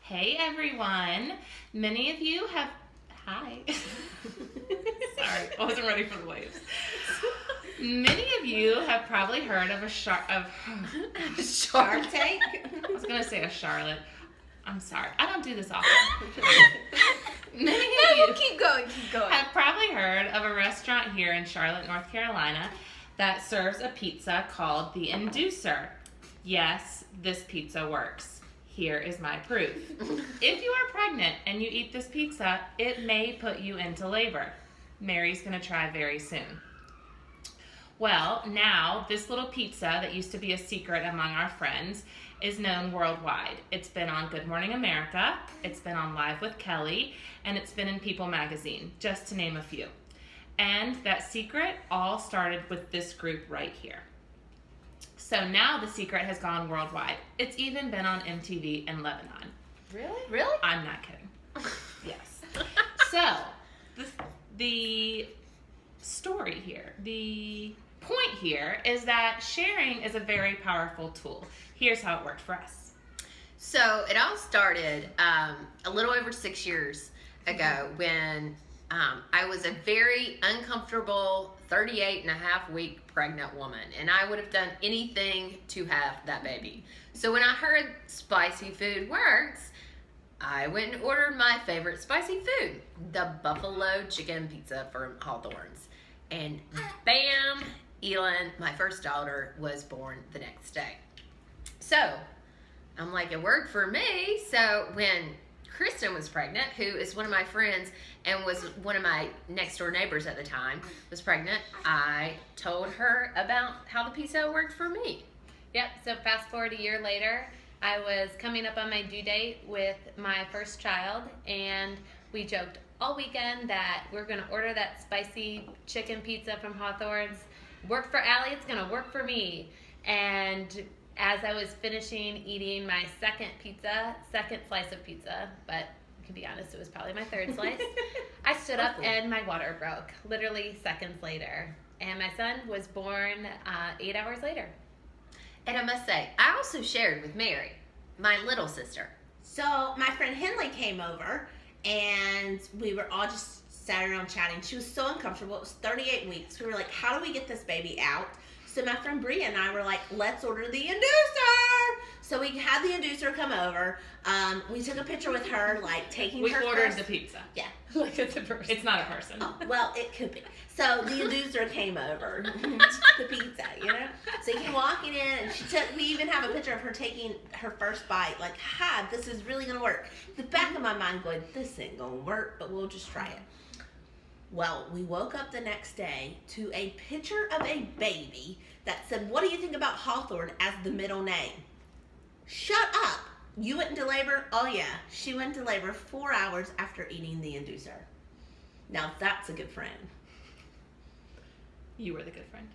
Hey everyone. Many of you have, hi. Sorry, I wasn't ready for the waves. Many of you have probably heard of Shark Tank. I was going to say a Charlotte. I'm sorry. I don't do this often. Many of you keep going. have probably heard of a restaurant here in Charlotte, North Carolina that serves a pizza called the Inducer. Yes, this pizza works. Here is my proof. If you are pregnant and you eat this pizza, it may put you into labor. Mary's going to try very soon. Well, now this little pizza that used to be a secret among our friends is known worldwide. It's been on Good Morning America, it's been on Live with Kelly, and it's been in People magazine, just to name a few. And that secret all started with this group right here. So now the secret has gone worldwide. It's even been on MTV in Lebanon. Really? I'm not kidding. Yes. So the story here, the point here is that sharing is a very powerful tool. Here's how it worked for us. So it all started a little over 6 years ago when I was a very uncomfortable 38-and-a-half-week pregnant woman, and I would have done anything to have that baby. So when I heard spicy food works, I went and ordered my favorite spicy food, the buffalo chicken pizza from Hawthorne's. And bam, Elin, my first daughter, was born the next day. So I'm like, it worked for me. So when Kristen was pregnant, who is one of my friends and was one of my next door neighbors at the time, was pregnant, I told her about how the pizza worked for me. Yep, so fast forward a year later, I was coming up on my due date with my first child, and we joked all weekend that we're going to order that spicy chicken pizza from Hawthorne's. Worked for Allie, it's going to work for me. And as I was finishing eating my second slice of pizza, but to be honest, it was probably my third slice, I stood up and my water broke, literally seconds later. And my son was born 8 hours later. And I must say, I also shared with Mary, my little sister. So my friend Henley came over, and we were all just sat around chatting. She was so uncomfortable. It was 38 weeks. We were like, how do we get this baby out? So my friend Bria and I were like, let's order the Inducer. So we had the Inducer come over. We took a picture with her, like taking her We ordered first. the pizza. Yeah. Like it's a person. It's not a person. Oh, well, it could be. So the Inducer came over, the pizza, you know? So he came walking in, and we even have a picture of her taking her first bite, like, ha, this is really going to work. The back of my mind going, this ain't going to work, but we'll just try it. Well, we woke up the next day to a picture of a baby that said, what do you think about Hawthorne as the middle name? Shut up. You went into labor? Oh, yeah. She went into labor 4 hours after eating the Inducer. Now, that's a good friend. You were the good friend.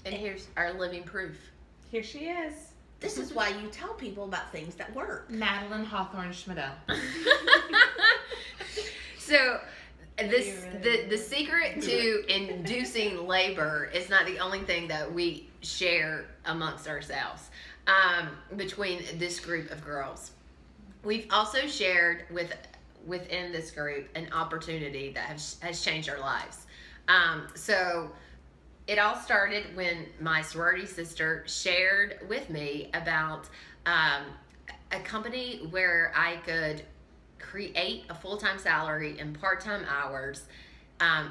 And here's our living proof. Here she is. This is why you tell people about things that work. Madeline Hawthorne Schmidl. So the secret to inducing labor is not the only thing that we share amongst ourselves between this group of girls. We've also shared within this group an opportunity that has changed our lives. So it all started when my sorority sister shared with me about a company where I could create a full-time salary and part-time hours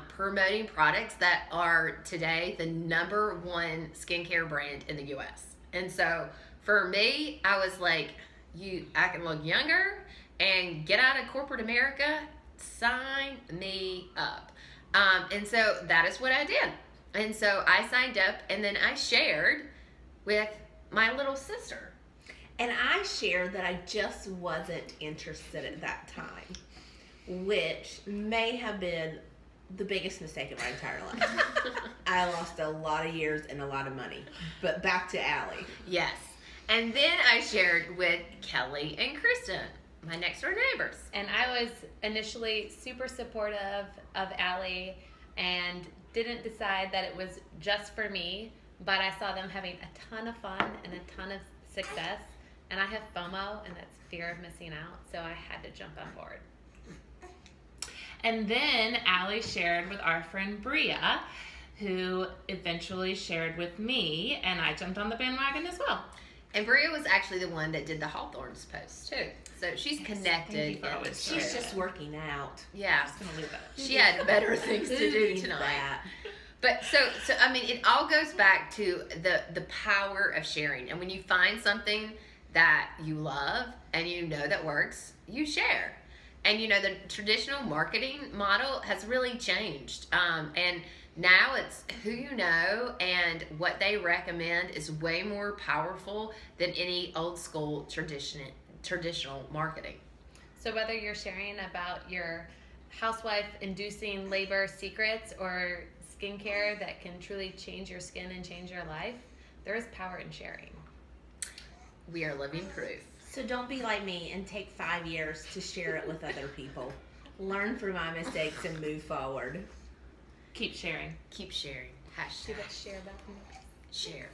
promoting products that are today the #1 skincare brand in the U.S. And so for me, I was like, I can look younger and get out of corporate America, sign me up. And so that is what I did. And so I signed up, and then I shared with my little sister. And I shared that I just wasn't interested at that time, which may have been the biggest mistake of my entire life. I lost a lot of years and a lot of money. But back to Allie. Yes. And then I shared with Kelly and Kristen, my next door neighbors. And I was initially super supportive of Allie and didn't decide that it was just for me, but I saw them having a ton of fun and a ton of success. And I have FOMO, and that's fear of missing out, so I had to jump on board. And then Allie shared with our friend Bria, who eventually shared with me, and I jumped on the bandwagon as well. And Bria was actually the one that did the Hawthorns post too. So she's connected. She's just working out. Yeah. I'm just gonna leave that. She had better things to do tonight. That? But so I mean, it all goes back to the power of sharing. And when you find something that you love and you know that works, you share. And you know, the traditional marketing model has really changed. And now it's who you know, and what they recommend is way more powerful than any old school traditional marketing. So whether you're sharing about your housewife inducing labor secrets or skincare that can truly change your skin and change your life, there is power in sharing. We are living proof. So don't be like me and take 5 years to share it with other people. Learn from my mistakes and move forward. Keep sharing. Keep sharing. See Hashtag that share button? share.